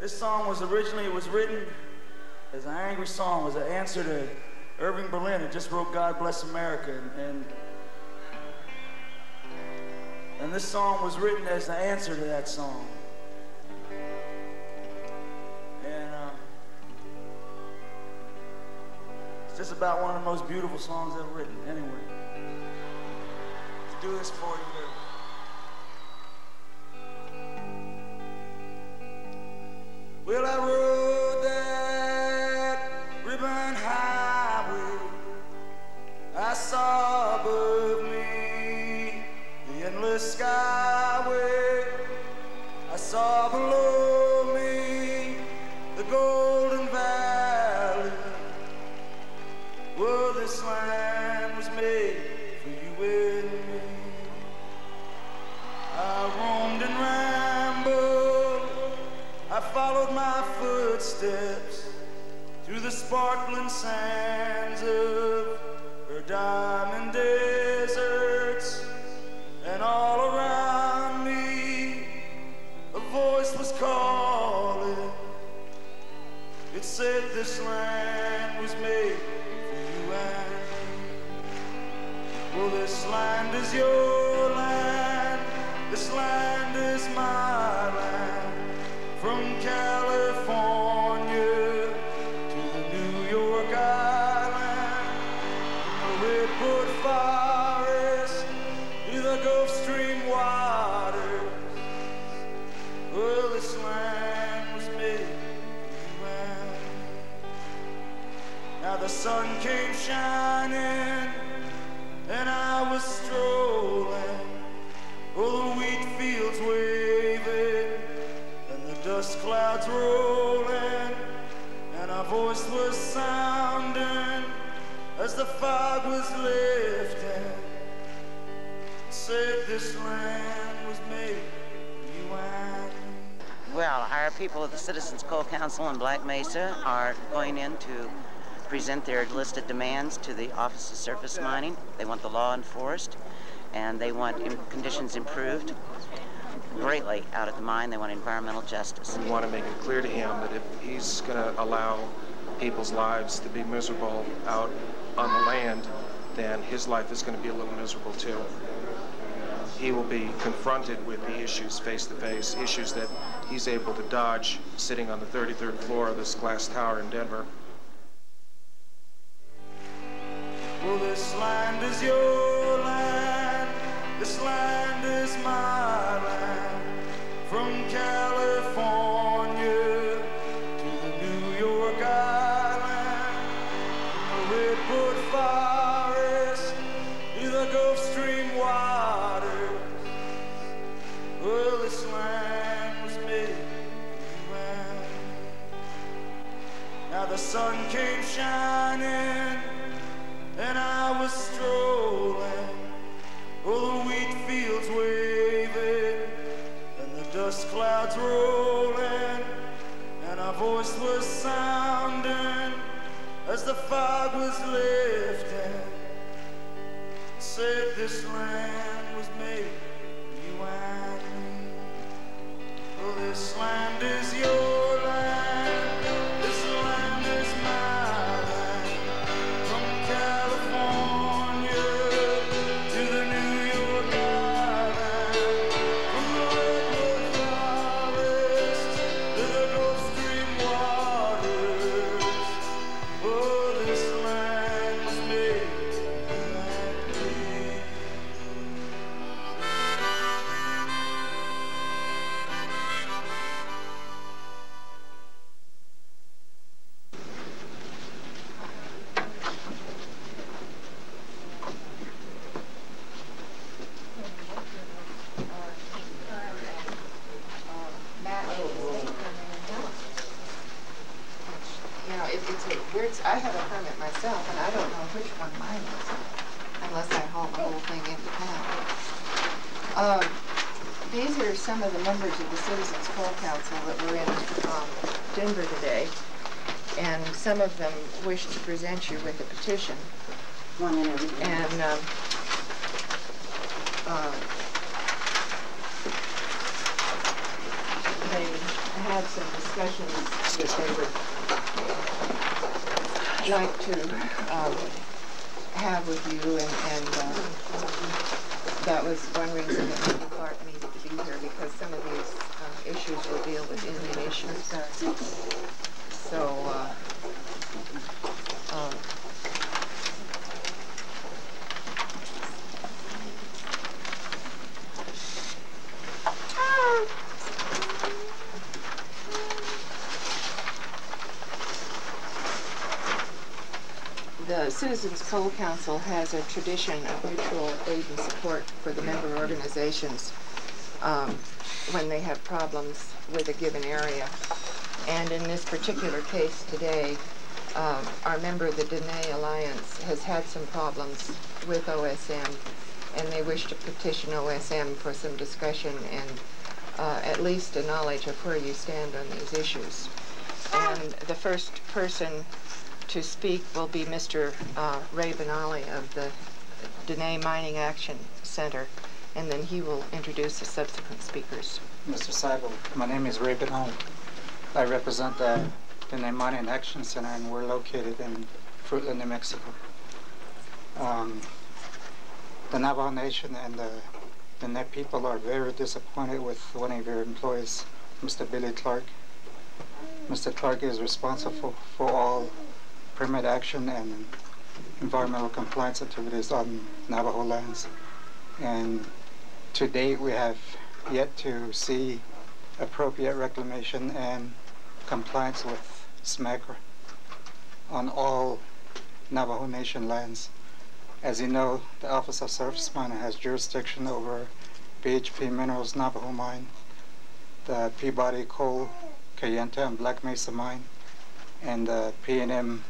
This song was originally written as an angry song, as an answer to Irving Berlin, who just wrote God Bless America. And this song was written as an answer to that song. And it's just about one of the most beautiful songs ever written, anyway. To do this for you. Well, I rode that ribbon highway. I saw above me the endless skyway. I saw below me the golden valley. Well, this land was made for you and me. I roamed and rambled, I followed my footsteps through the sparkling sands of her diamond deserts, and all around me a voice was calling. It said this land was made for you and me. Well, this land is your land, this land is my land. From California to the New York Island, from the redwood forest to the Gulf Stream waters. Well, this land was made for you and me. Now the sun came shining and I was strolling, oh, the wheat fields waving, dust clouds rolling, and our voice was sounding as the fog was lifting. Said this land was made for you and me. Well, our people of the Citizens Coal Council in Black Mesa are going in to present their listed demands to the Office of Surface Mining. They want the law enforced, and they want conditions improved greatly out at the mine. They want environmental justice. We want to make it clear to him that if he's going to allow people's lives to be miserable out on the land, then his life is going to be a little miserable too. He will be confronted with the issues face to face, issues that he's able to dodge sitting on the 33rd floor of this glass tower in Denver. Well, this land is your land, this land is my land. From California to the New York Island, from the redwood forest to the Gulf Stream waters. Well, this land was made for you and me. Now the sun came shining and I was strolling, oh, the wheat fields waving, dust clouds rolling, and our voice was sounding as the fog was lifting. Said this land was made for you and me. Well, this land is your land, this land is my land. From California to the New York Island, from the redwood forest to the Gulf Stream waters. Oh, this land was made for you and me. I have a permit myself, and I don't know which one mine is, unless I haul the whole thing into town. These are some of the members of the Citizens Coal Council that were in Denver today, and some of them wish to present you with a petition. And they had some discussions that they would like to have with you, and that was one reason that Mr. Clark needed to be here, because some of these issues will deal with Indian issues. So, the Citizens Coal Council has a tradition of mutual aid and support for the member organizations when they have problems with a given area. And in this particular case today, our member, the Diné Alliance, has had some problems with OSM, and they wish to petition OSM for some discussion and at least a knowledge of where you stand on these issues. And the first person to speak will be Mr. Ray Benali of the Diné Mining Action Center, and then he will introduce the subsequent speakers. Mr. Seibel, my name is Ray Benali. I represent the Diné Mining Action Center, and we're located in Fruitland, New Mexico. The Navajo Nation and the Diné people are very disappointed with one of your employees, Mr. Billy Clark. Mr. Clark is responsible for all permit action and environmental compliance activities on Navajo lands. And to date, we have yet to see appropriate reclamation and compliance with SMACRA on all Navajo Nation lands. As you know, the Office of Surface Mining has jurisdiction over BHP Minerals Navajo Mine, the Peabody Coal, Cayenta and Black Mesa Mine, and the P&M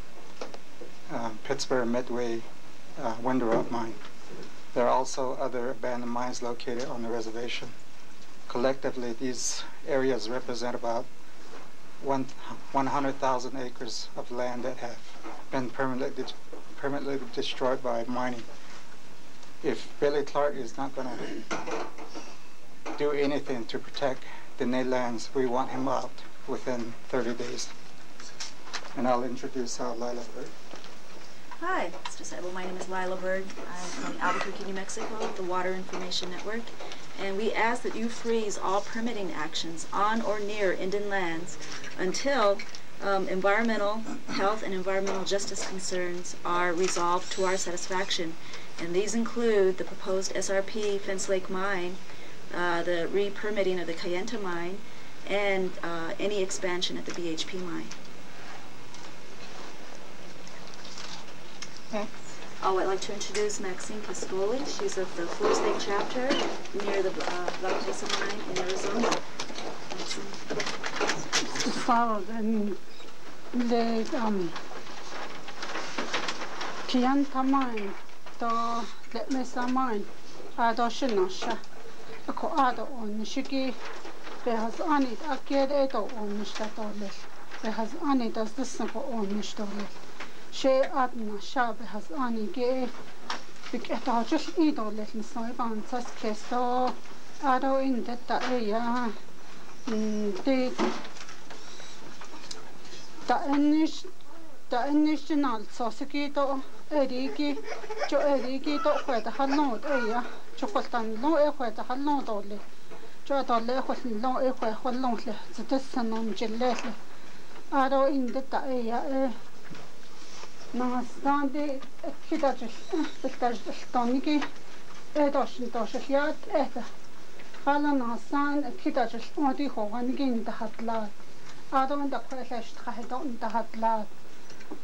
Pittsburgh Midway Window Mine. There are also other abandoned mines located on the reservation. Collectively, these areas represent about 100,000 acres of land that have been permanently destroyed by mining. If Billy Clark is not going to do anything to protect the Diné lands, we want him out within 30 days. And I'll introduce Lila Bird. Hi, Mr. Seibel. My name is Lila Bird. I'm from Albuquerque, New Mexico, the Water Information Network. And we ask that you freeze all permitting actions on or near Indian lands until environmental, health, and environmental justice concerns are resolved to our satisfaction. And these include the proposed SRP Fence Lake Mine, the re-permitting of the Cayenta Mine, and any expansion at the BHP Mine. Next. Oh, I'd like to introduce Maxine Cascoli. She's of the Forest Lake chapter near the Black Mesa Mine in Arizona. The Cayenta Mine, the Black Mesa Mine, Ado Shinasha, Ako Ado on Shiki, Behas Anit Aked Edo on Nishtatolis, Behas Anit as the Sako on Nishtolis. She adna shabe has anige biketa just idol little soiban sas kesto ado in detta aya de da ennish sosiki erigi jo erigi to kweta halno aya chokoltan lo e kweta halno dole jo dole khol lo e kwe hollo le zitsanon jelle ado in detta aya Nastandi kidajil toniki edoshin doshiyat eta hala nasan kidajil odi hoganigin dahatla adon da kwelash khahedon dahatla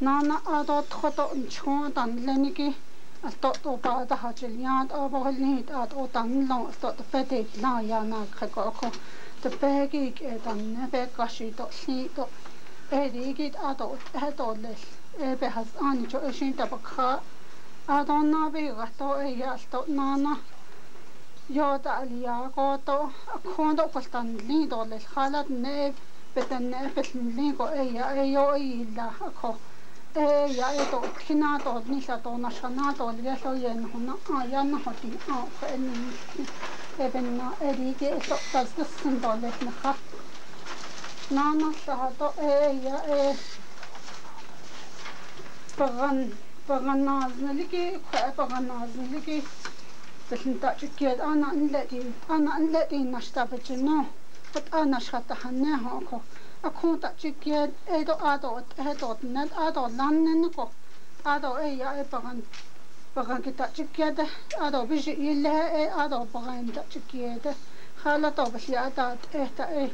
nana adot khoton chondan leniki alto ba dahajil yad abohlnit ad otan lo to pete la yana khako the begi edan nebe kashi to si to edigit adot hedoles Ebe has ani jo eshinta bakha adonna be gato e yasto nana yoda aliya goto khondo koltan li dole khalat ne betan ne betli go e ya e yo illa akho e ya e to khina to ni sa to na shana to le so yen hona ya na hoti a ni eben na eri ke so tas sun dole na kha Nana sahato ya paganazliki paganazliki تلنتا تكيد أنا نلقي نشتبجنو قد أنا شتحناه أكون تكيد أدو نت أدو لاننكو أدو أي بغن كتا تكيد أدو بيجي إلا أدو بغن تكيد خالتو بسي أدات إيه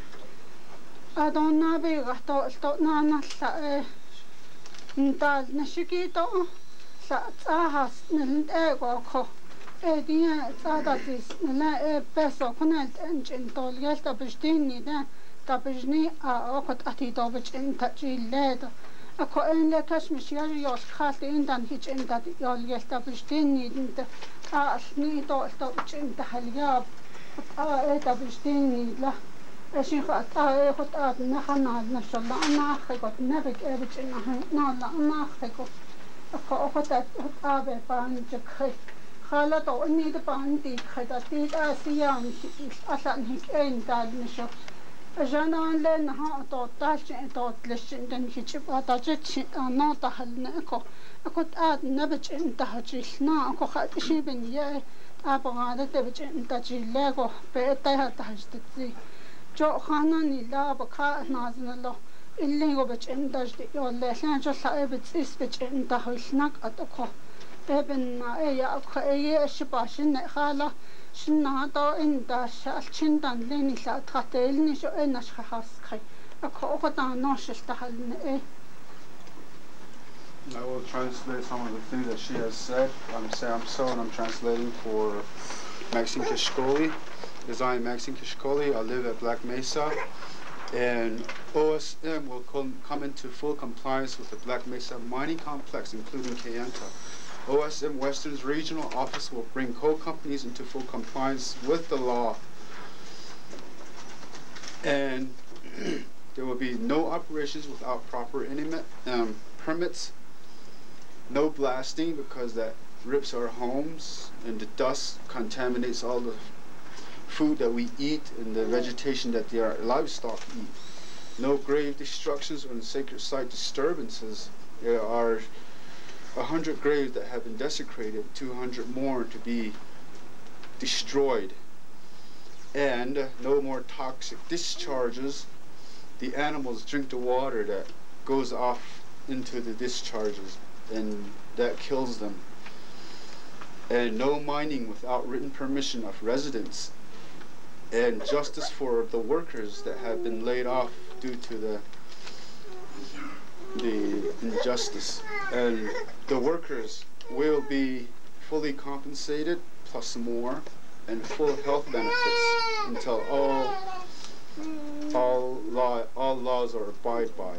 أدو نبي غتو استو نانا لا نتال نشكيتو لا تاهس نلنت أكو ديا صادتيس لا بس كنا انتول يالتا بجديني ده تبجني أخد أتي دوبج انت جيلاد أكو إن لكش مش يجي يوش خالتي إندان هيج انت يال يالتا بجديني انت أصني دوبج انت حلياب إيتا بجديني لا أشين خات خد نخنا نشل أنا أخيكو نبيك أبج إنها نلا أنا أخيكو أخد أبي بانجك خي خالتو إني دبانتي خدتي آسيان أصلاً هيك أين دال نشوف جانان لأنها توتاش توتلش إنتن هيك باتاجت نوتا هالنأكو أكو تاد نبج إنت هجيلنا أكو خاتشي بنيا أبغى تبج إنت جيلاكو بيتها تهجتتي جو خاناني لا بكا نازن له اللي هو بج إنت جدي يلا لأن جو صعب تسيس بج إنت هالناك أتكو ابن ايه اكو ايه شباشن خاله شناطو انت شالشندان ليني لا تخاتلني شو انش خاصخي اكو اختا نوش استحلن ايه. I will translate some of the things that she has said. I'm Sam So, and I'm translating for Maxine Kishkoli. As I am Maxine Kishkoli, I live at Black Mesa, and OSM will come into full compliance with the Black Mesa mining complex, including Kayenta. OSM Western's regional office will bring coal companies into full compliance with the law, and there will be no operations without proper permits, no blasting because that rips our homes, and the dust contaminates all the food that we eat and the vegetation that our livestock eat. No grave destructions or sacred site disturbances. There are 100 graves that have been desecrated, 200 more to be destroyed, and no more toxic discharges. The animals drink the water that goes off into the discharges, and that kills them. And no mining without written permission of residents, and justice for the workers that have been laid off due to the injustice, and the workers will be fully compensated plus more, and full health benefits until all laws are abided by.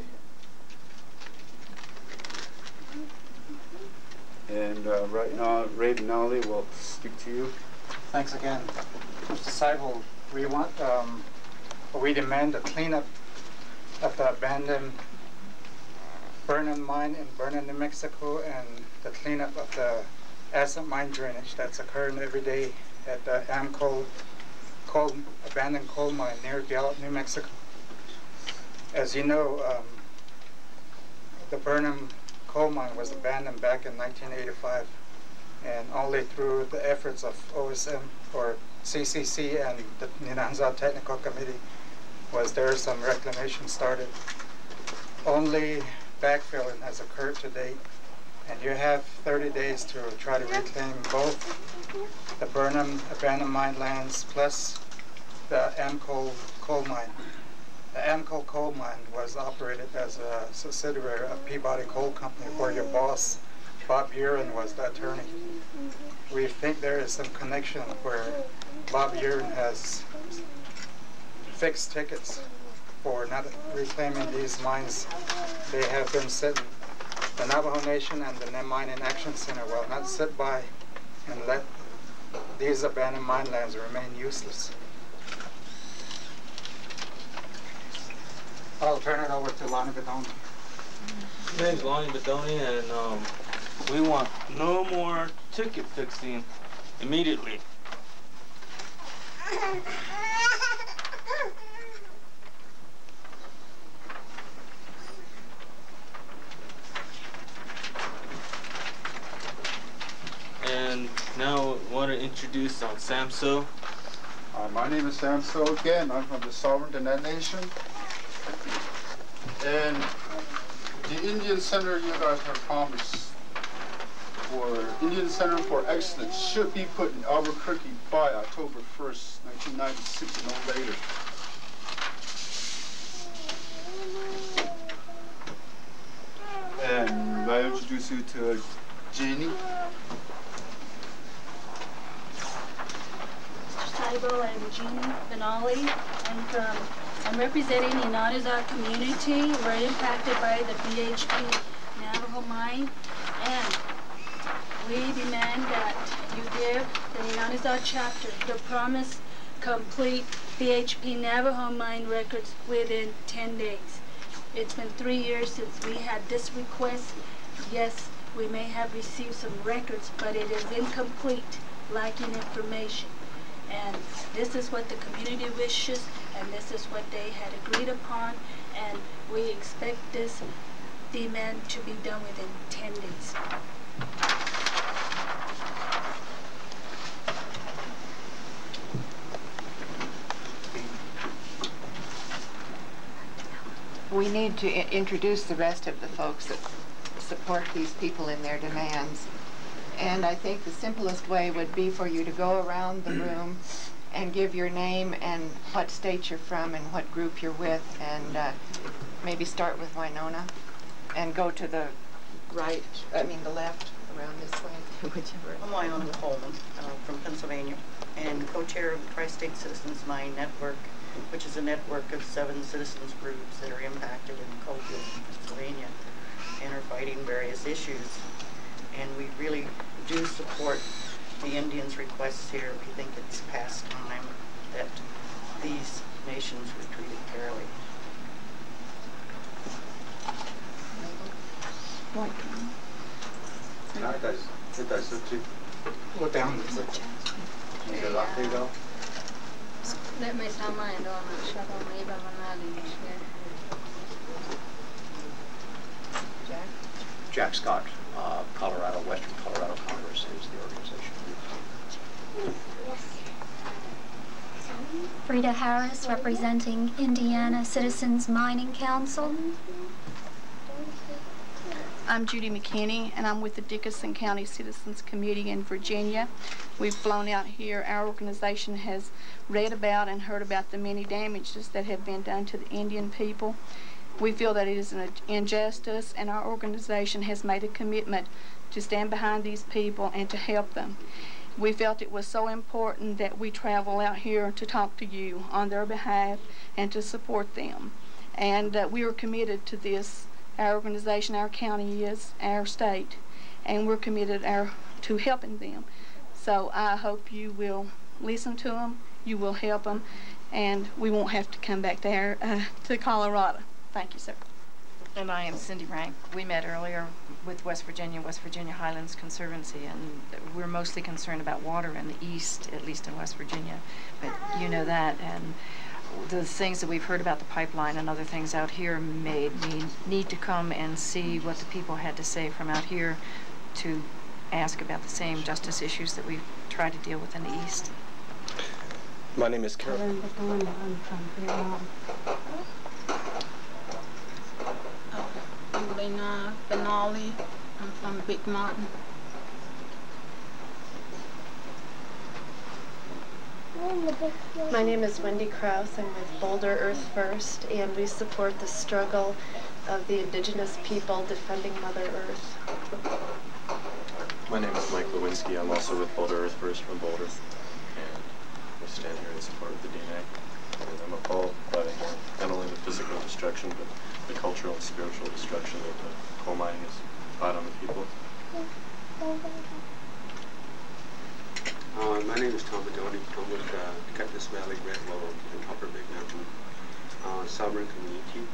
And right now, Ray Benali will speak to you. Thanks again, Mr. Seibel. We demand a cleanup of the abandoned Burnham mine in Burnham, New Mexico, and the cleanup of the acid mine drainage that's occurring every day at the abandoned coal mine near Gallup, New Mexico. As you know, the Burnham coal mine was abandoned back in 1985, and only through the efforts of OSM or CCC and the Ninanza Technical Committee was there some reclamation started. Only backfilling has occurred to date, and you have 30 days to try to reclaim both the Burnham abandoned mine lands plus the Amcoal coal mine. The Amcoal coal mine was operated as a subsidiary of Peabody Coal Company, where your boss, Bob Urin, was the attorney. We think there is some connection where Bob Urin has fixed tickets for not reclaiming these mines. They have been sitting. The Navajo Nation and the Nem Mining Action Center will not sit by and let these abandoned mine lands remain useless. I'll turn it over to Lonnie Bedoni. My name's Lonnie Bedoni, and we want no more ticket fixing immediately. introduce Samso. My name is Samso again. I'm from the Sovereign Diné Nation. And the Indian Center you guys have promised for Indian Center for Excellence should be put in Albuquerque by October 1st, 1996, no later. And I introduce you to Jeannie. I'm Jeannie Benali. I'm representing the Onondaga community. We're impacted by the BHP Navajo mine, and we demand that you give the Onondaga chapter the promised complete BHP Navajo mine records within 10 days. It's been 3 years since we had this request. Yes, we may have received some records, but it is incomplete, lacking information. And this is what the community wishes, and this is what they had agreed upon, and we expect this demand to be done within 10 days. We need to introduce the rest of the folks that support these people in their demands. And I think the simplest way would be for you to go around the room and give your name and what state you're from and what group you're with, and maybe start with Winona and go to the right, the left, around this way, whichever. I'm Winona Coleman from Pennsylvania, and co-chair of the Tri-State Citizens Mine Network, which is a network of 7 citizens groups that are impacted in Coalfield, Pennsylvania, and are fighting various issues. And we really do support the Indians' requests here. We think it's past time that these nations were treated fairly. Jack Scott, Colorado, Western Colorado Congress is the organization. Frida Harris, representing Indiana Citizens Mining Council. I'm Judy McKinney, and I'm with the Dickinson County Citizens Committee in Virginia. We've flown out here. Our organization has read about and heard about the many damages that have been done to the Indian people. We feel that it is an injustice, and our organization has made a commitment to stand behind these people and to help them. We felt it was so important that we travel out here to talk to you on their behalf and to support them. And we are committed to this. Our organization, our county is, our state, and we're committed to helping them. So I hope you will listen to them, you will help them, and we won't have to come back there to Colorado. Thank you, sir. And I am Cindy Rank. We met earlier with West Virginia Highlands Conservancy, and we're mostly concerned about water in the east, at least in West Virginia. But you know that, and the things that we've heard about the pipeline and other things out here made me need to come and see what the people had to say from out here to ask about the same justice issues that we've tried to deal with in the east. My name is Carol. I'm from Vietnam. I'm Lena Benali. I'm from Big Mountain. My name is Wendy Krause. I'm with Boulder Earth First, and we support the struggle of the indigenous people defending Mother Earth. My name is Mike Lewinsky. I'm also with Boulder Earth First from Boulder, and we stand here in support of the DNA. And I'm appalled by not only the physical destruction, but the cultural and spiritual destruction that the coal mining has brought on the people. My name is Tom Bedoni. I'm with Cactus Valley, Red Willow, and Upper Big Mountain Sovereign Community.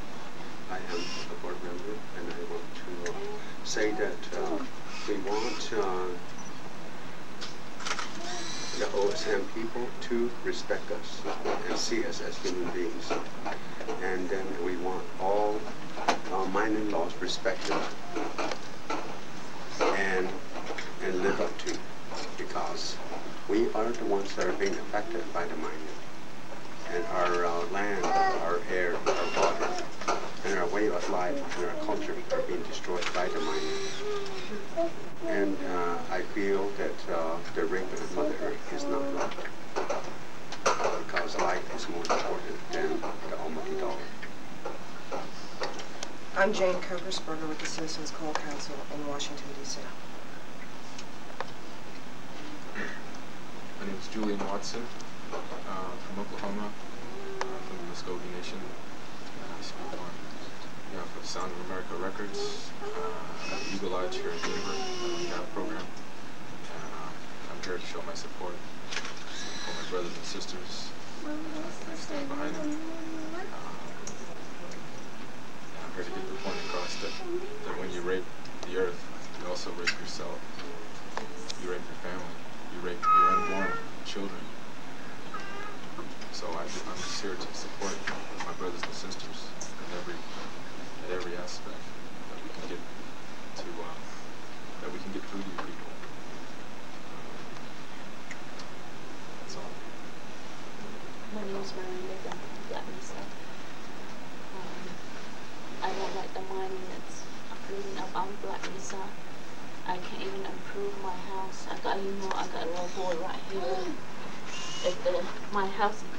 I am a board member, and I want to say that we want the OSM people to respect us and see us as human beings. And then we want all mining laws respected and live up to, because We are the ones that are being affected by the mining. And our land, our air, our water, and our way of life and our culture are being destroyed by the mining. And I feel that the rape of Mother Earth is not right. Because life is more important than the almighty dollar. I'm Jane Kopersberger with the Citizens Coal Council in Washington, D.C. My name is Julian Watson from Oklahoma, from the Muskogee Nation. I speak on behalf of Sound of America Records, Eagle Lodge here in Denver, we have a program. And I'm here to show my support for my brothers and sisters. I stand behind them. I'm here to get the point across that when you rape the earth, you also rape yourself. You rape your family. You rape your unborn children. So I'm just here to support my brothers and sisters at every aspect that we can get to through to you people. That's all. My name is Miranda. I'm from Black Mesa. I don't like the mining that's uprooting up on Black Mesa. I can't even improve my house. I got a little boy right here.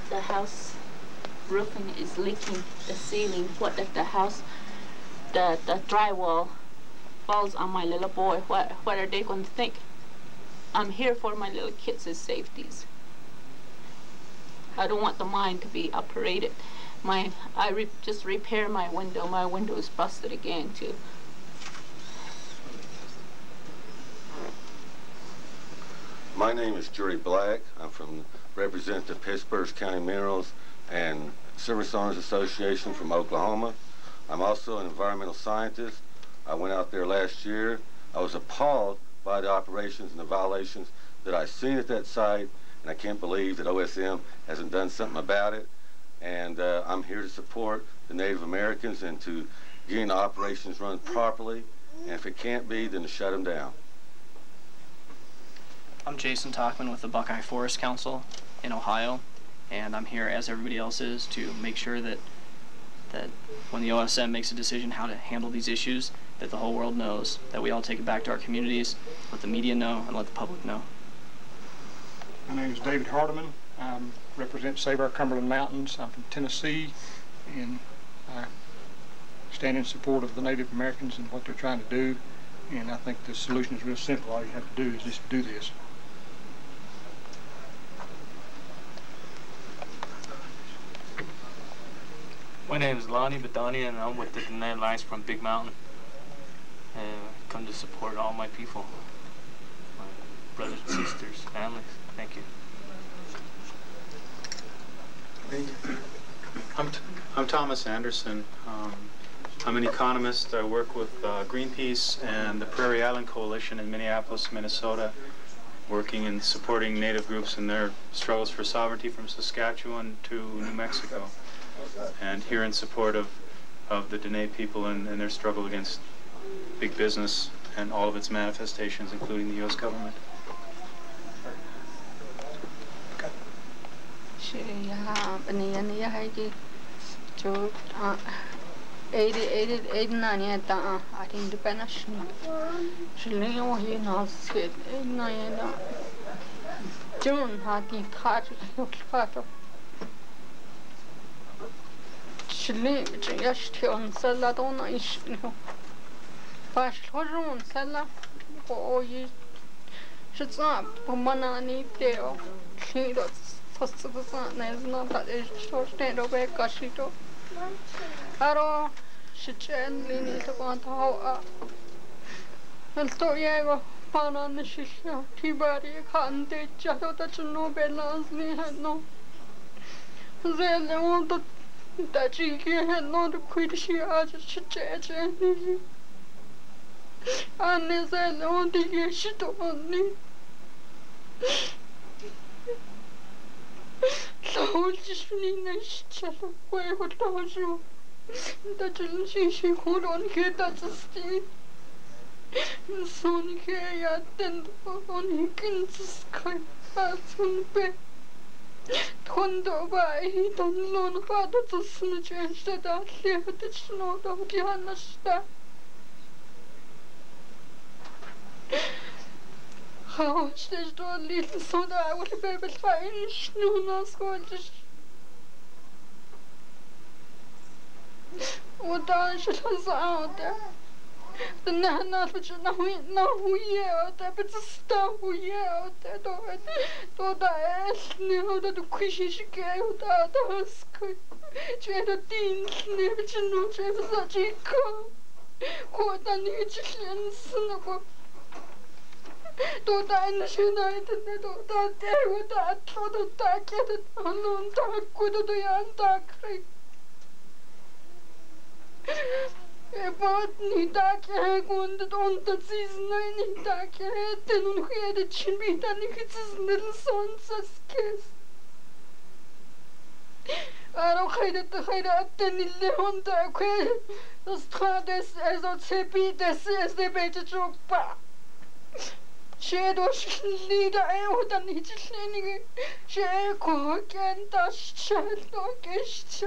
The house roofing is leaking the ceiling. What if the drywall falls on my little boy? What are they going to think? I'm here for my little kids' safeties. I don't want the mine to be operated. Just repair my window. My window is busted again too. My name is Jerry Black. I'm represent the Pittsburgh County Minerals and Service Owners Association from Oklahoma. I'm also an environmental scientist. I went out there last year. I was appalled by the operations and the violations that I seen at that site, and I can't believe that OSM hasn't done something about it. And I'm here to support the Native Americans and to getting the operations run properly. And if it can't be, then to shut them down. I'm Jason Talkman with the Buckeye Forest Council in Ohio, and I'm here, as everybody else is, to make sure that when the OSM makes a decision how to handle these issues, that the whole world knows, that we all take it back to our communities, let the media know, and let the public know. My name is David Hardiman. I represent Save Our Cumberland Mountains. I'm from Tennessee, and I stand in support of the Native Americans and what they're trying to do, and I think the solution is real simple. All you have to do is just do this. My name is Lonnie Badani, and I'm with the Diné Alliance from Big Mountain. And I come to support all my people, my brothers and sisters, families. Thank you. I'm Thomas Anderson. I'm an economist. I work with Greenpeace and the Prairie Island Coalition in Minneapolis, Minnesota, working and supporting Native groups in their struggles for sovereignty from Saskatchewan to New Mexico, and here in support of the Diné people and their struggle against big business and all of its manifestations, including the U.S. government. Be Tondo by Don Lon Father to Smith that I lived the snow of the Anasta. How is this door little so that I would be able to find snow no scorches? What I should have out there. The Nana, which now we out there, but the stuff we out there, don't I ask now that the question she gave without us. She had a dean snip, but you know, she was such a call. What I need to send about. Don't I understand that? Don't I dare with that? Don't I get it? I don't talk good to the anti. But Nita can't go on the season. Nita can't tell where the chimney and it's his little son's kiss. I don't hate it to hate at any leon dark. The strades as a tippy, this is the better joke back. Shadows leader out and it's cleaning. Share and dash child or guest.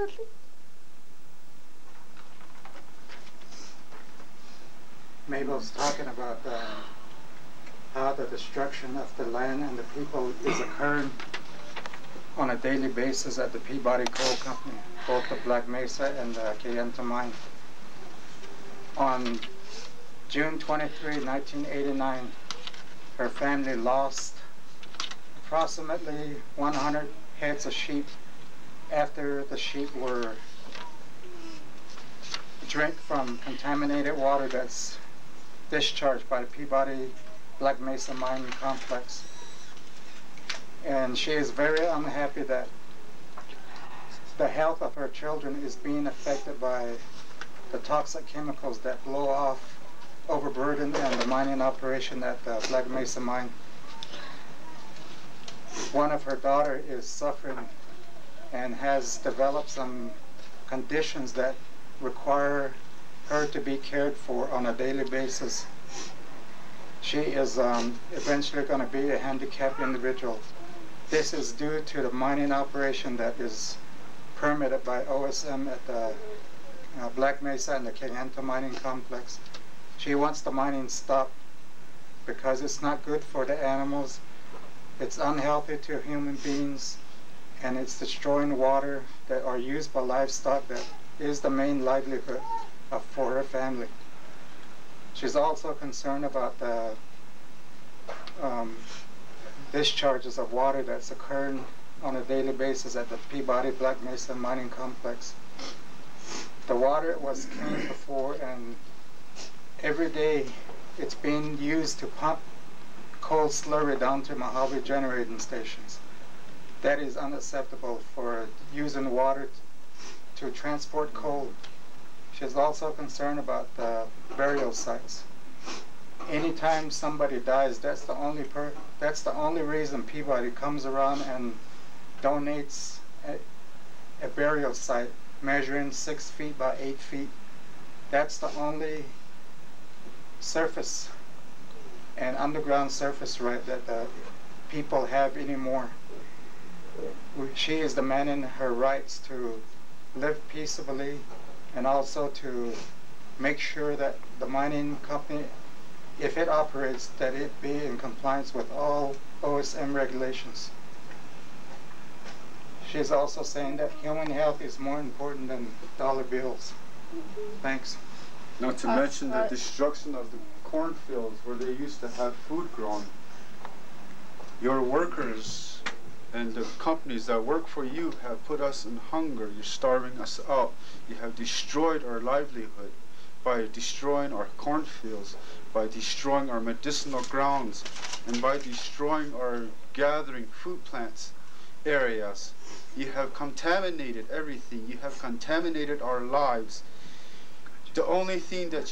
Mabel's talking about how the destruction of the land and the people is occurring on a daily basis at the Peabody Coal Company, both the Black Mesa and the Kayenta mine. On June 23, 1989, her family lost approximately 100 heads of sheep after the sheep were drank from contaminated water that's discharged by the Peabody Black Mesa mining complex. And she is very unhappy that the health of her children is being affected by the toxic chemicals that blow off overburden and the mining operation at the Black Mesa mine. One of her daughter is suffering and has developed some conditions that require her to be cared for on a daily basis. She is eventually going to be a handicapped individual. This is due to the mining operation that is permitted by OSM at the Black Mesa and the Kayenta mining complex. She wants the mining stopped because it's not good for the animals, it's unhealthy to human beings, and it's destroying water that are used by livestock that is the main livelihood for her family. She's also concerned about the discharges of water that's occurring on a daily basis at the Peabody Black Mesa mining complex. The water was clean before, and every day it's being used to pump coal slurry down to Mojave generating stations. That is unacceptable for using water to transport coal. She's also concerned about the burial sites. Anytime somebody dies, that's the only reason Peabody comes around and donates a burial site measuring 6 feet by 8 feet. That's the only surface and underground surface right that the people have anymore. She is demanding her rights to live peaceably and also to make sure that the mining company, if it operates, that it be in compliance with all OSM regulations. She's also saying that human health is more important than dollar bills. Thanks. Not to mention the destruction of the cornfields where they used to have food grown. Your workers and the companies that work for you have put us in hunger. You're starving us out. You have destroyed our livelihood by destroying our cornfields, by destroying our medicinal grounds, and by destroying our gathering food plants areas. You have contaminated everything. You have contaminated our lives. The only thing that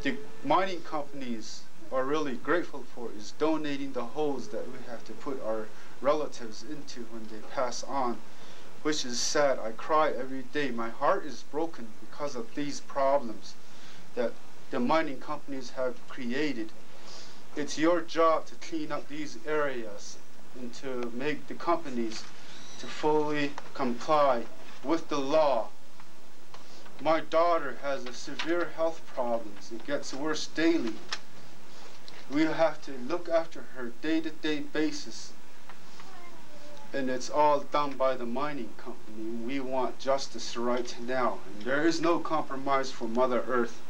the mining companies are really grateful for is donating the holes that we have to put our relatives into when they pass on, which is sad. I cry every day. My heart is broken because of these problems that the mining companies have created. it's your job to clean up these areas and to make the companies to fully comply with the law. My daughter has a severe health problems. It gets worse daily. We have to look after her day-to-day basis. And it's all done by the mining company. We want justice right now. And there is no compromise for Mother Earth.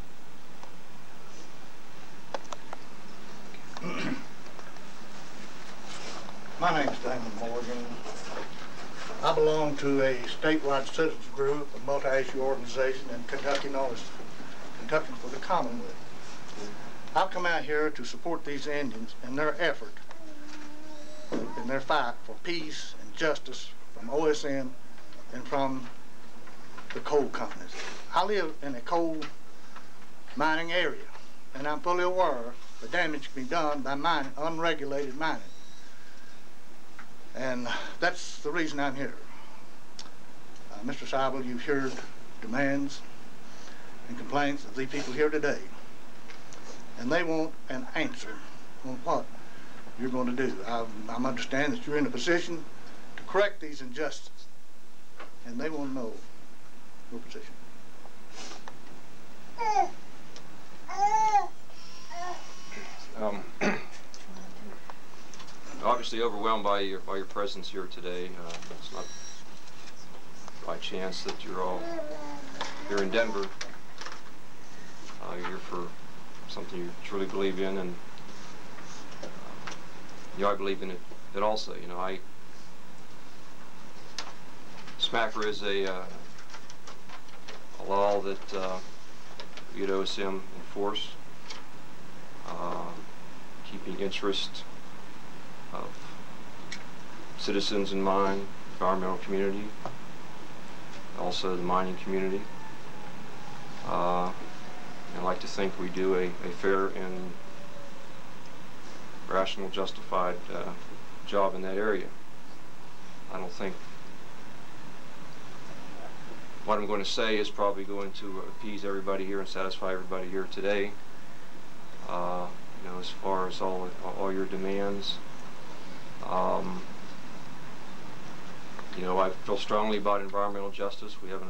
My name's Damon Morgan. I belong to a statewide citizens group, a multi-issue organization in Kentucky known as Kentucky for the Commonwealth. I've come out here to support these Indians in their effort, in their fight for peace and justice from OSM and from the coal companies. I live in a coal mining area, and I'm fully aware the damage can be done by mining, unregulated mining. And that's the reason I'm here. Mr. Seibel, you've heard demands and complaints of these people here today. And they want an answer on what you're going to do. I understand that you're in a position to correct these injustices. And they want to know your position. Obviously overwhelmed by your presence here today. It's not by chance that you're all here in Denver. You're here for something you truly believe in, and I believe in it also. SMACRA is a law that we at OSM enforce, keeping interest of citizens in mind, environmental community, also the mining community. I like to think we do a fair and rational, justified job in that area. I don't think what I'm going to say is probably going to appease everybody here and satisfy everybody here today. As far as all your demands. I feel strongly about environmental justice. We have an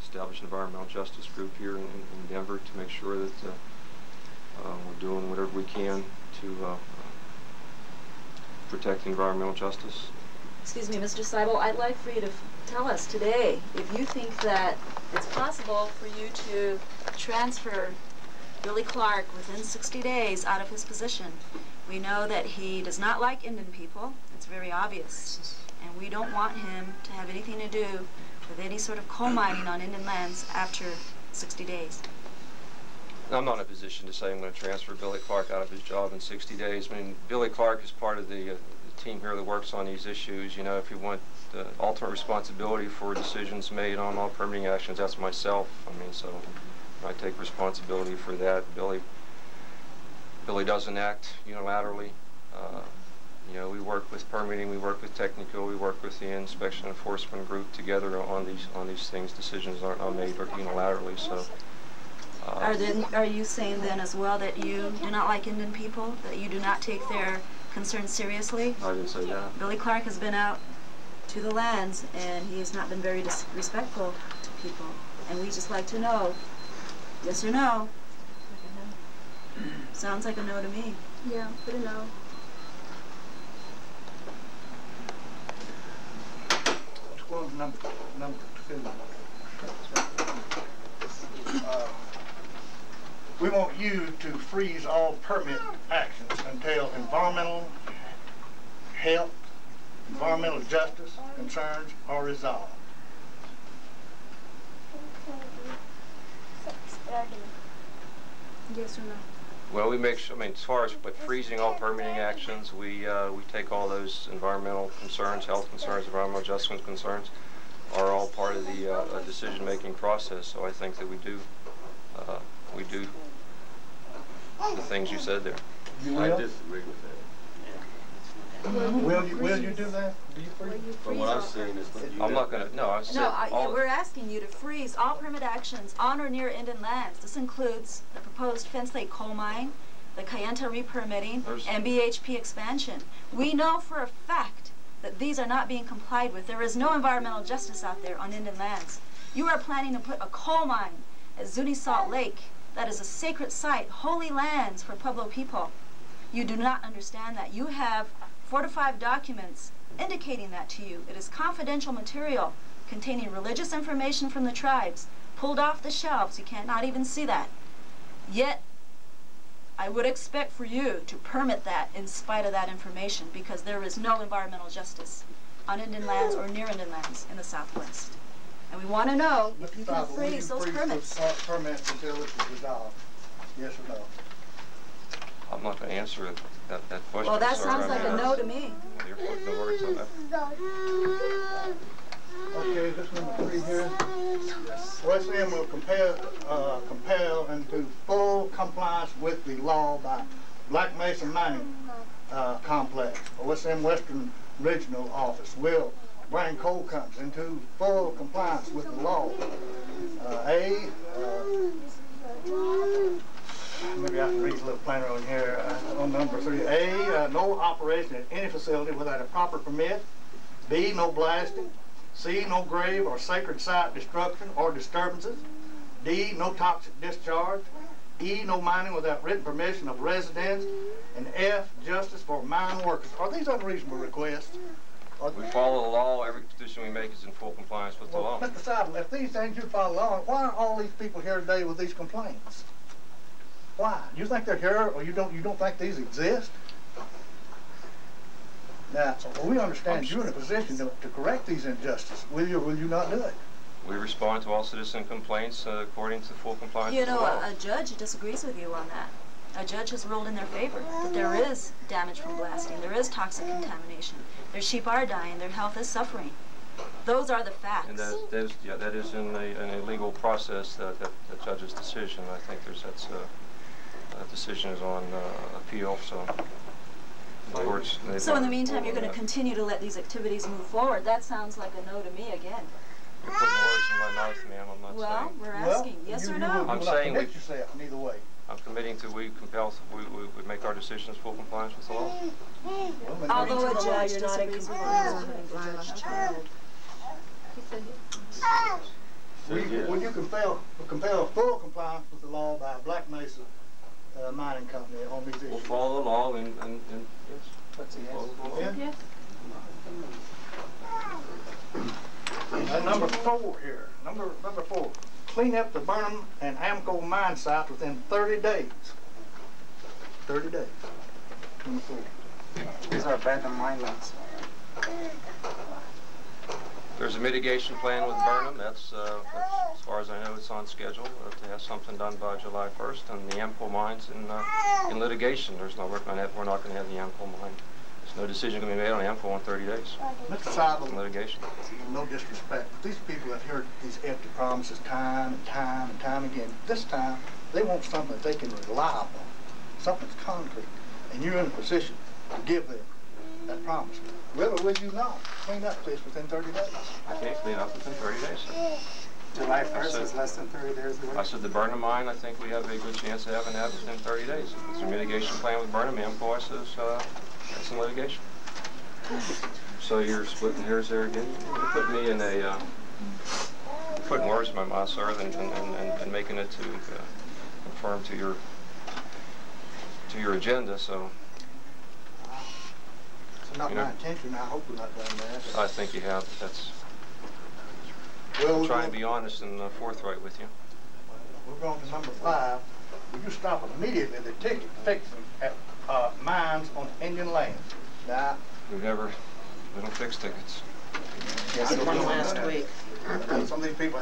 established environmental justice group here in Denver to make sure that we're doing whatever we can to protect environmental justice. Excuse me, Mr. Seibel, I'd like for you to tell us today if you think that it's possible for you to transfer Billy Clark within 60 days out of his position. We know that he does not like Indian people. It's very obvious. And we don't want him to have anything to do with any sort of coal mining on Indian lands after 60 days. I'm not in a position to say I'm going to transfer Billy Clark out of his job in 60 days. I mean, Billy Clark is part of the team here that works on these issues. If you want the ultimate responsibility for decisions made on all permitting actions, that's myself. So I take responsibility for that. Billy doesn't act unilaterally. We work with permitting, we work with technical, we work with the inspection enforcement group together on these things. Decisions aren't made unilaterally. So. Are you saying then as well that you do not like Indian people, that you do not take their concerns seriously? I didn't say that. Billy Clark has been out to the lands and he has not been very respectful to people. And we just like to know, yes or no? Sounds like a no to me. Yeah, put a no. Let's go on to number 2. We want you to freeze all permit actions until environmental, health, environmental justice concerns are resolved. Yes or no? Well, we make sure, as far as freezing all permitting actions, we take all those environmental concerns, health concerns, environmental justice concerns, are all part of the decision-making process. So I think that we do the things you said there. I disagree with that. Will you do that? Do you freeze? From what I've seen, it's not. I'm not going to. No, I said. No, we're asking you to freeze all permit actions on or near Indian lands. This includes the proposed Fence Lake coal mine, the Kayenta re-permitting, and BHP expansion. We know for a fact that these are not being complied with. There is no environmental justice out there on Indian lands. You are planning to put a coal mine at Zuni Salt Lake. That is a sacred site, holy lands for Pueblo people. You do not understand that. You have 4 to 5 documents indicating that to you. It is confidential material containing religious information from the tribes, pulled off the shelves. You cannot even see that. Yet, I would expect for you to permit that in spite of that information, because there is no environmental justice on Indian lands or near Indian lands in the Southwest. And we want to know if you can freeze those permits. Permits until it's resolved. Yes or no? I'm not going to answer that question. Well, that sounds like a no to me. You're putting the words on that. Okay, this number 3 here. OSM will compel into full compliance with the law by Black Mesa Mining Complex. OSM Western Regional Office will bring coal companies into full compliance with the law. Maybe I can read a little plainer on here. On number 3, A, no operation at any facility without a proper permit. B, no blasting. C, no grave or sacred site destruction or disturbances. D, no toxic discharge. E, no mining without written permission of residents. And F, justice for mine workers. Are these unreasonable requests? We follow the law. Every petition we make is in full compliance with the law. Mr. Seidel, if these things you follow along, why are all these people here today with these complaints? Why? You think they're here, or you don't think these exist? Now, we understand you're in a position to correct these injustices. Will you or will you not do it? We respond to all citizen complaints according to full compliance with the law. A judge disagrees with you on that. A judge has ruled in their favor that there is damage from blasting, there is toxic contamination, their sheep are dying, their health is suffering. Those are the facts. And that is in a legal process, that judge's decision. I think that decision is on appeal, so. So in the meantime, you're going to continue to let these activities move forward. That sounds like a no to me again. You're putting words in my mouth, ma'am. I'm not saying. Well, we're asking yes or no. I'm saying we. Yourself neither way. I'm committing to we make our decisions full compliance with the law. Although a judge disagrees with you. Would you compel full compliance with the law by Black Mesa Mining Company on these issues? We'll follow the law and yes. That's a yes. Yes. Number 4 here. Number 4. Clean up the Burnham and Amco mine sites within 30 days. 30 days. 24. These are abandoned mine lands. There's a mitigation plan with Burnham. That's as far as I know, it's on schedule to have something done by July 1st. And the Amco mine's in litigation. We're not going to have the Amco mine. There's no decision going to be made on Amco in 30 days. Mr. Seidel, in litigation. No disrespect, but these people have heard these empty promises time and time and time again. This time, they want something that they can rely upon, something that's concrete, and you're in a position to give them that promise. Will or will you not clean up this within 30 days? I can't clean up within 30 days. July 1st is less than 30 days away. I said the Burnham mine, I think we have a good chance of having that within 30 days. It's a mitigation plan with Burnham. Amco says that's in litigation. So you're splitting hairs there again? You put me in a putting words in my mouth, sir, and making it to conform to your agenda. So. It's not my intention. I hope we're not doing that. I think you have. That's. I'm trying to be honest and forthright with you. We're going to number 5. Would you stop immediately the ticket fixing at mines on Indian land? Now, we don't fix tickets. Yes, I did one last week. Some of these people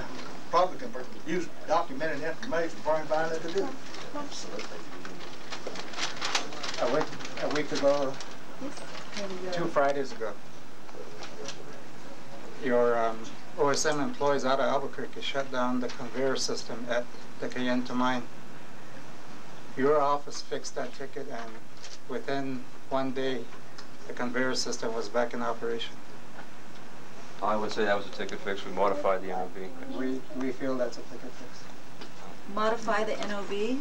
probably can use documented information before I find it to do. Absolutely. A week ago, 2 Fridays ago, your OSM employees out of Albuquerque shut down the conveyor system at the Kayenta mine. Your office fixed that ticket, and within 1 day, the conveyor system was back in operation. I would say that was a ticket fix. We modified the NOV. We feel that's a ticket fix. Modify the NOV?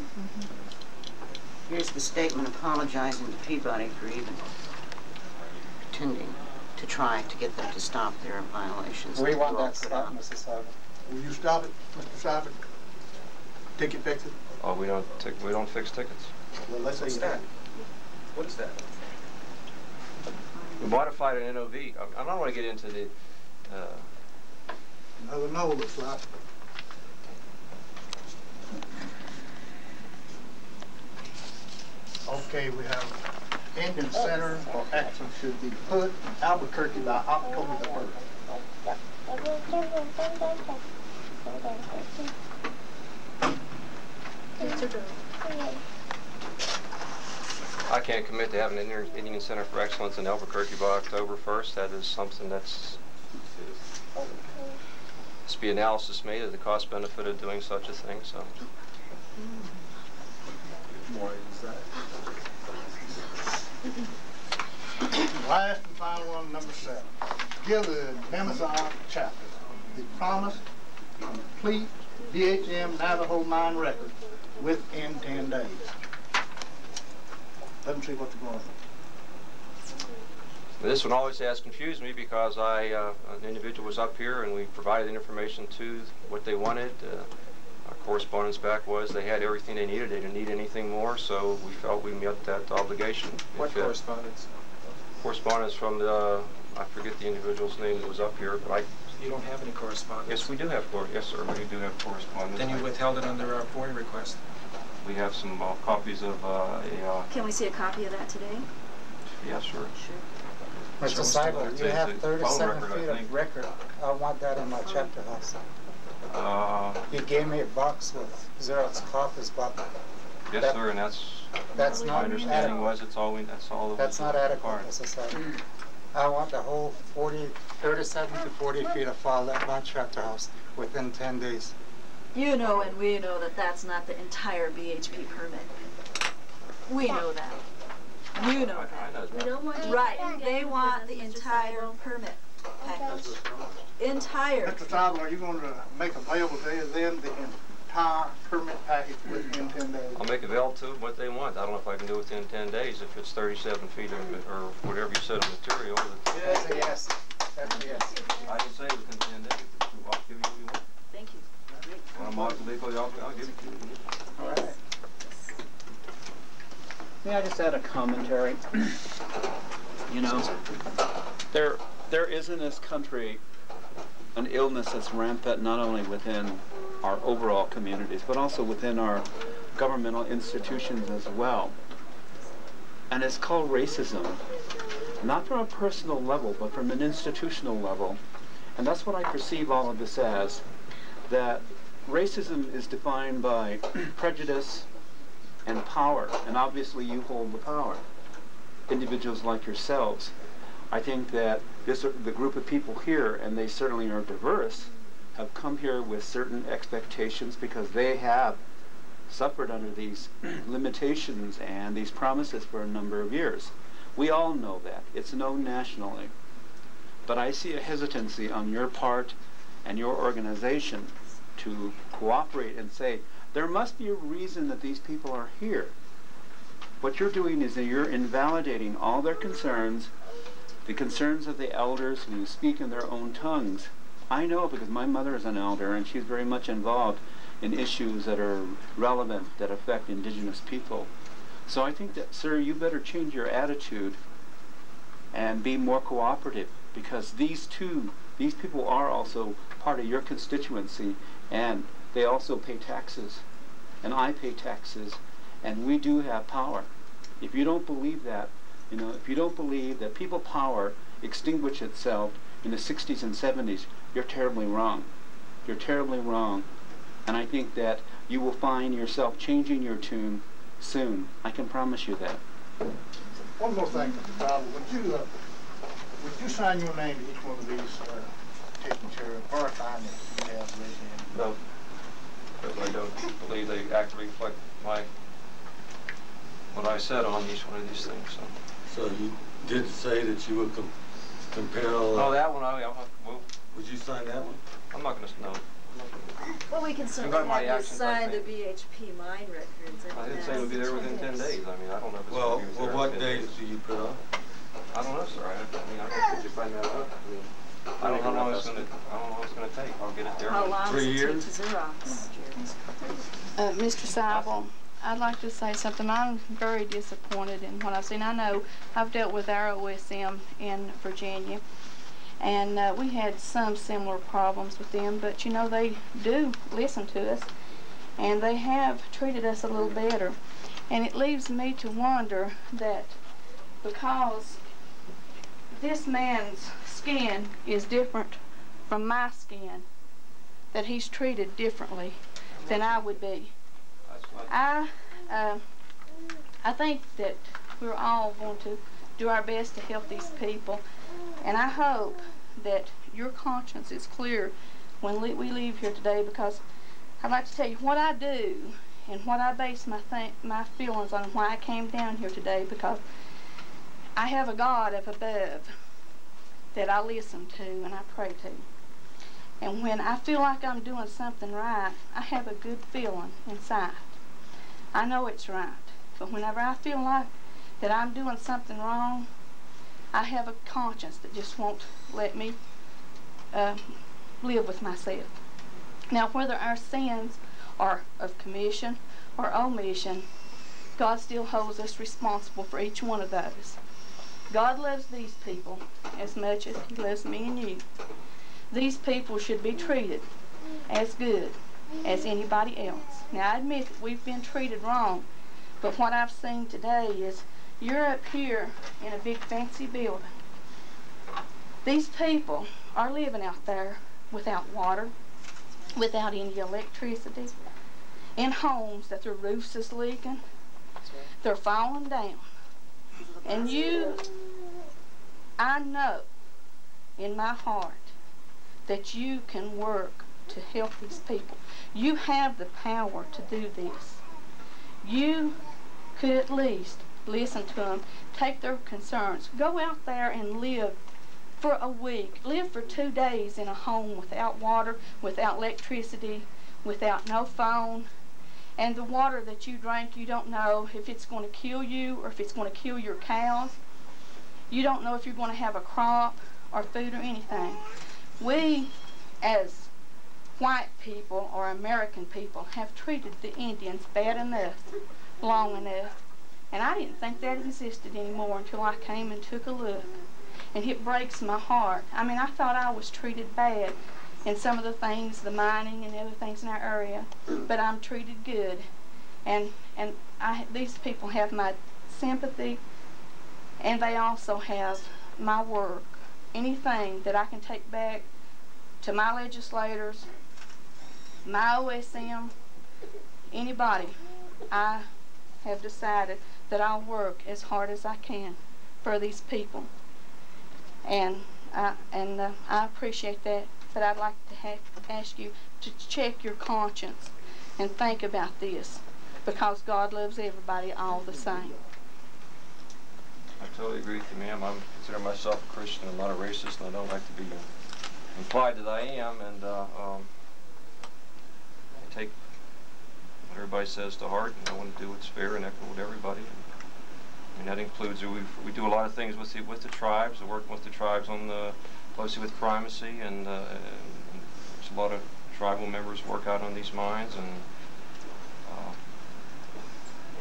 Here's the statement apologizing to Peabody for even pretending to try to get them to stop their violations. We want that stopped, Mrs. Seibel. Will you stop it, Mr. Seibel? Ticket fix it? Oh, we don't fix tickets. Well, let's say that. What is that? We modified an NOV. I don't want to get into the. Another no, looks like. Okay, we have Indian Center for Action should be put in Albuquerque by October the 1st. I can't commit to having an Indian Center for Excellence in Albuquerque by October 1st. That is something that's to be analysis made of the cost benefit of doing such a thing. So. Last and final one, number 7. Give the Demazon chapter the promised complete DHM Navajo mine record within 10 days. Let them see what they're going to do. This one always has confused me because an individual was up here and we provided information to what they wanted. Our correspondence back was they had everything they needed. They didn't need anything more, so we felt we met that obligation. What correspondence? Correspondence from I forget the individual's name that was up here, but You don't have any correspondence? Yes, we do have yes, sir, we do have correspondence. Then you withheld it under our FOIA request. We have some copies of Can we see a copy of that today? Yeah, sure. Mr. Seibel, you have 37 feet of record. I want that in my chapter house. You gave me a box with Xerox copies, but yes, sir, and that's not my understanding adequate. That's all. That's not adequate, Mr. Seibel. I want the whole 37 to 40 feet of file at my chapter house within 10 days. You know and we know that that's not the entire BHP permit. We know that. You know that. We don't want you Right. to They want the entire permit package. Entire. Mr. Seibel, are you going to make available to them the entire permit package within 10 days? I'll make available to them what they want. I don't know if I can do it within 10 days. If it's 37 feet or whatever you said of material. That's a yes. That's a yes. I can say within 10 days. I'll give you what you want. Thank you. When I'm off legally, I'll give it to you. All right. May I just add a commentary? You know, there is in this country an illness that's rampant not only within our overall communities, but also within our governmental institutions as well. And it's called racism. Not from a personal level, but from an institutional level. And that's what I perceive all of this as, that racism is defined by prejudice and power, and obviously you hold the power. Individuals like yourselves. I think that the group of people here, and they certainly are diverse, have come here with certain expectations because they have suffered under these limitations and these promises for a number of years. We all know that. It's known nationally. But I see a hesitancy on your part and your organization to cooperate and say, there must be a reason that these people are here. What you're doing is that you're invalidating all their concerns, the concerns of the elders who speak in their own tongues. I know because my mother is an elder and she's very much involved in issues that are relevant, that affect indigenous people. So I think that, sir, you better change your attitude and be more cooperative, because these people are also part of your constituency, and they also pay taxes, and I pay taxes, and we do have power. If you don't believe that, you know, if you don't believe that people power extinguished itself in the 60s and 70s, you're terribly wrong. You're terribly wrong. And I think that you will find yourself changing your tune soon. I can promise you that. One more thing, Mr. Seibel. Would you sign your name to each one of these petitions here, verifying that you have raised hand? No, because I don't believe they accurately reflect what I said on each one of these things. So you did say that you would compel... Oh, that one, well, would you sign that one? I'm not going to, no. Well, we can certainly got my have you actions, I sign the think. VHP mine records. I didn't say it would be there within 10 days. I mean, I don't know if it's Well, going to be there what in 10 days days. do you put on? I don't know, sir. I mean, I don't. Did you find that out? I don't know how long it's going to. I don't know what it's going to take. I'll get it there. How long 3 does it years? take to Xerox? Mr. Seibel, I'd like to say something. I'm very disappointed in what I've seen. I know I've dealt with our OSM in Virginia, and we had some similar problems with them, but you know, they do listen to us, and they have treated us a little better. And it leaves me to wonder that because this man's skin is different from my skin, that he's treated differently than I would be. I think that we're all going to do our best to help these people, and I hope that your conscience is clear when we leave here today, because I'd like to tell you what I do and what I base my feelings on, why I came down here today, because I have a God up above that I listen to and I pray to. And when I feel like I'm doing something right, I have a good feeling inside. I know it's right. But whenever I feel like that I'm doing something wrong, I have a conscience that just won't let me live with myself. Now, whether our sins are of commission or omission, God still holds us responsible for each one of those. God loves these people as much as He loves me and you. These people should be treated as good as anybody else. Now, I admit that we've been treated wrong, but what I've seen today is you're up here in a big fancy building. These people are living out there without water, without any electricity, in homes that their roofs is leaking, they're falling down. And I know in my heart that you can work to help these people. You have the power to do this. You could at least listen to them, take their concerns, go out there and live for a week, live for 2 days in a home without water, without electricity, without no phone, and the water that you drink, you don't know if it's going to kill you or if it's going to kill your cows. You don't know if you're going to have a crop or food or anything. We, as white people or American people, have treated the Indians bad enough, long enough, and I didn't think that existed anymore until I came and took a look. And it breaks my heart. I mean, I thought I was treated bad in some of the things, the mining and other things in our area, but I'm treated good. And these people have my sympathy, and they also have my work. Anything that I can take back to my legislators, my OSM, anybody, I have decided that I'll work as hard as I can for these people. And I appreciate that, but I'd like to ask you to check your conscience and think about this, because God loves everybody all the same. I totally agree with you, ma'am. I consider myself a Christian. I'm not a racist, and I don't like to be implied that I am. And I take what everybody says to heart, and I want to do what's fair and equitable to everybody. And that includes we do a lot of things with the tribes. We're working with the tribes on closely with primacy, and there's a lot of tribal members work out on these mines, and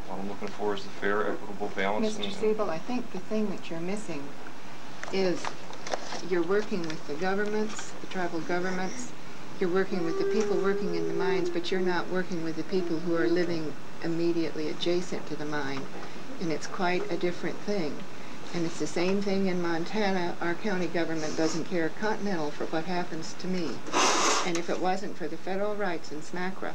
what I'm looking for is the fair, equitable balance. Mr. Seibel, I think the thing that you're missing is you're working with the governments, the tribal governments, you're working with the people working in the mines, but you're not working with the people who are living immediately adjacent to the mine. And it's quite a different thing. And it's the same thing in Montana. Our county government doesn't care continental for what happens to me. And if it wasn't for the federal rights in SMACRA,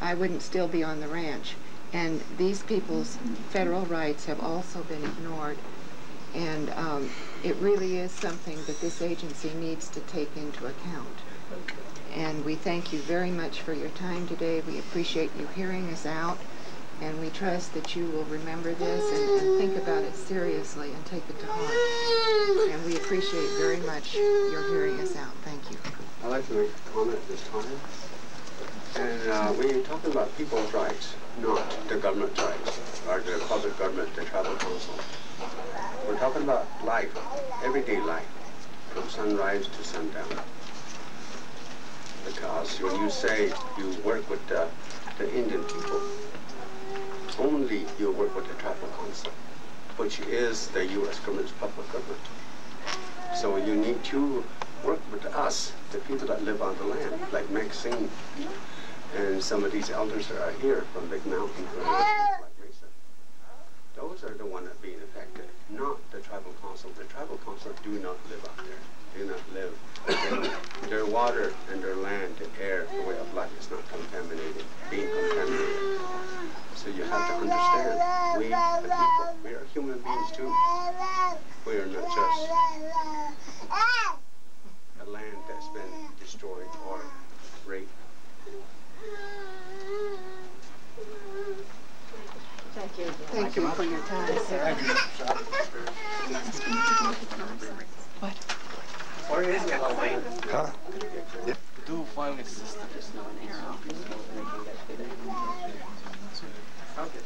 I wouldn't still be on the ranch. And these people's federal rights have also been ignored. And it really is something that this agency needs to take into account. And we thank you very much for your time today. We appreciate you hearing us out. And we trust that you will remember this and think about it seriously and take it to heart. And we appreciate very much your hearing us out. Thank you. I'd like to make a comment at this time. And we're talking about people's rights, not the government's rights, or the public government, the tribal council. We're talking about life, everyday life, from sunrise to sundown. Because when you say you work with the Indian people, only you work with the tribal council, which is the U.S. government's public government. So you need to work with us, the people that live on the land, like Maxine, and some of these elders that are here from Big Mountain, from Black Mesa. Those are the ones that are being affected, not the tribal council. The tribal council do not live out there. Do not live. Their water and their land, the air, the way of life is not contaminated, being contaminated. So you have to understand, we, the people, we are human beings too. We are not just a land that's been destroyed or raped. Thank you. Thank you for your time, sir. What? Where is it? Huh? Do filing system. Okay.